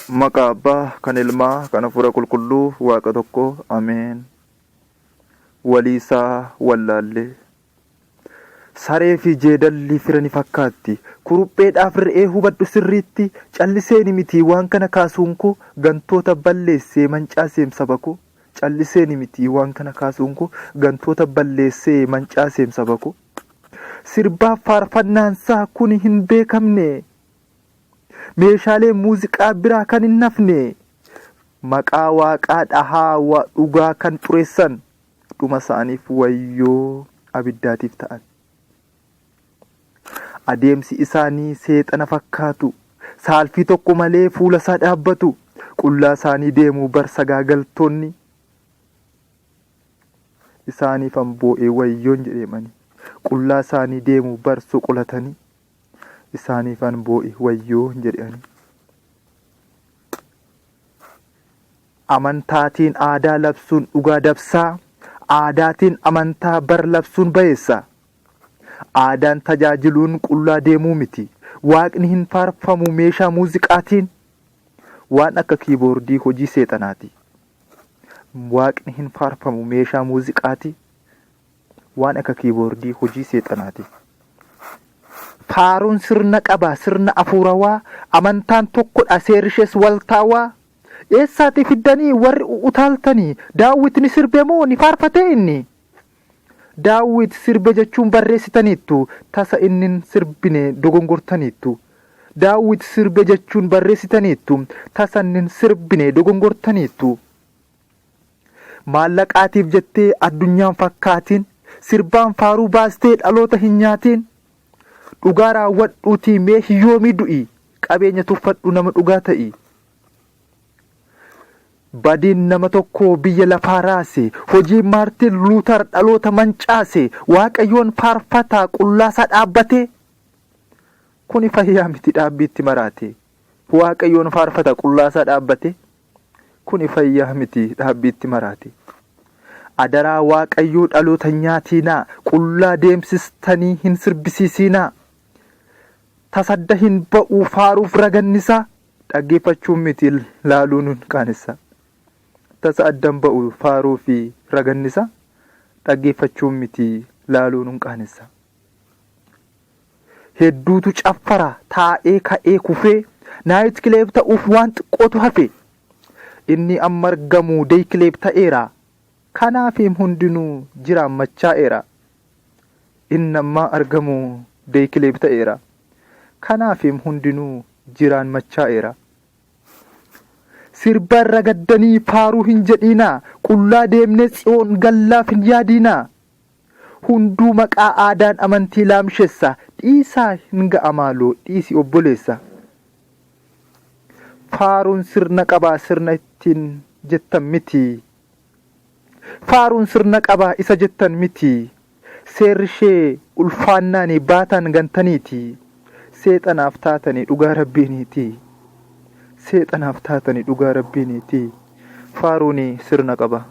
Maqaa Abbaa, kan Ilmaa, kan Hafuura Qulqulluu, Waaqa tokko, Ameen. Waliisaa wallaallee. Saree fi jeedalli fira ni fakkaatti. Kurupheedhaaf re'ee hubadhu sirriitti. Calliseeni miti waan kana kaasuun koo gantoota balleessee mancaaseem saba koo. Calliseeni miti waan kana kaasuun koo gantoota balleessee mancaaseem saba koo. Sirbaaf faarfannaansaa kun hin beekamne. Meeshaalee muuziqaa biraa kan hin hafne. Maqaa waaqaa dhahaa dhugaa kan xureessan dhuma isaaniif wayyoo abiddaatiif ta'an. Adeemsi isaanii seexana fakkaatu. Saalfii tokko malee fuula isaa dhaabbatu. Qullaa isaanii deemuu bar sagaagaltoonni. Isaaniif boo'ee wayyoon jedhemani. Qullaa isaanii deemuu bar soqolatanii. Isaaniif boo'ee wayyoon jedhani. Amantaatiin aadaa labsuun dhugaa dabsaa. Aadaatiin amantaa bar labsuun bayeessa. Aadaan tajaajiluun qullaa deemuu miti. Waaqni hin faarfamu meeshaa muuziqaatiin. Waan akka kiiboordii hojii seexanaati. Waaqni hin faarfamu meeshaa muuziqaati. Waan akka kiiboordii hojii seexanaati. Faaruun sirna qaba, sirna afuurawaa. Amantaan tokkodha, seerishees waltaawaa. Eessaati fiddanii warri utaaltanii? Daawwitni sirbe moo ni faarfatee inni? Daawwit sirbe jechuun barreessitaniittu. Tasa inni sirbine dogongortaniittu. Daawwit sirbe jechuun barreessitaniittu. Tasa inni sirbine dogongortaniittu. Maallaqaatiif jettee addunyaan fakkaatiin. Sirbaan faaruu baastee dhaloota hin nyaatiin. Dhugaa raawwadhuutii mee hiyyoomii du'i. Qabeenya tuffadhu nama dhugaa ta'i. Badiin nama tokko biyya lafaa raase. Hojiin Maartin Luuter dhaloota mancaase. Waaqayyoon faarfataa qullaasaa dhaabbate. Kuni fayyaa miti dhaabbiitti maraate. Waaqayyoon faarfata qullaasaa dhaabbate. Kuni fayyaa miti dhaabbiitti maraate. Adaraa waaqayyoo dhaloota nyaatiinaa. Qullaa deemsistanii hin sirbisiisinaa. Tasadda hin ba'uu faaruuf ragannisaa. Dhaggeeffachuun miti laaluun qaanessa. Tasa addan ba'u faaruu fi ragannisa. Dhaggeeffachuun miti laaluun qaanessa. Hedduutu caffara taa'ee ka'ee kufee. Naayit kileeb ta'uuf waan xiqqootu hafe. Inni amma argamu deey kileeb ta'eera. Kanaafim hundinuu jiraan machaa'eera. Inni amma argamu deey kileeb ta'eera. Kanaafim hundinuu jiraan machaa'eera. Sirbaan ragaddanii faaruu hin jedhiinaa. Qullaa deemnee tsiyoon gallaaf hin yaadiinaa. Hunduu maqaa aadaan amantii laamshessa. Dhiisaa hin ga'amaaloo dhiisi obboleessa. Faaruun sirna qabaa sirna ittiin jettan miti. Faaruun sirna qabaa isa jettan miti. Seerrishee ulfaannaanii baataan gantaniiti. Seexanaaf taatanii dhugaa rabbiiniiti. Seexanaaf taatanii dhugaa rabbiiniiti. Faaruun sirna qaba.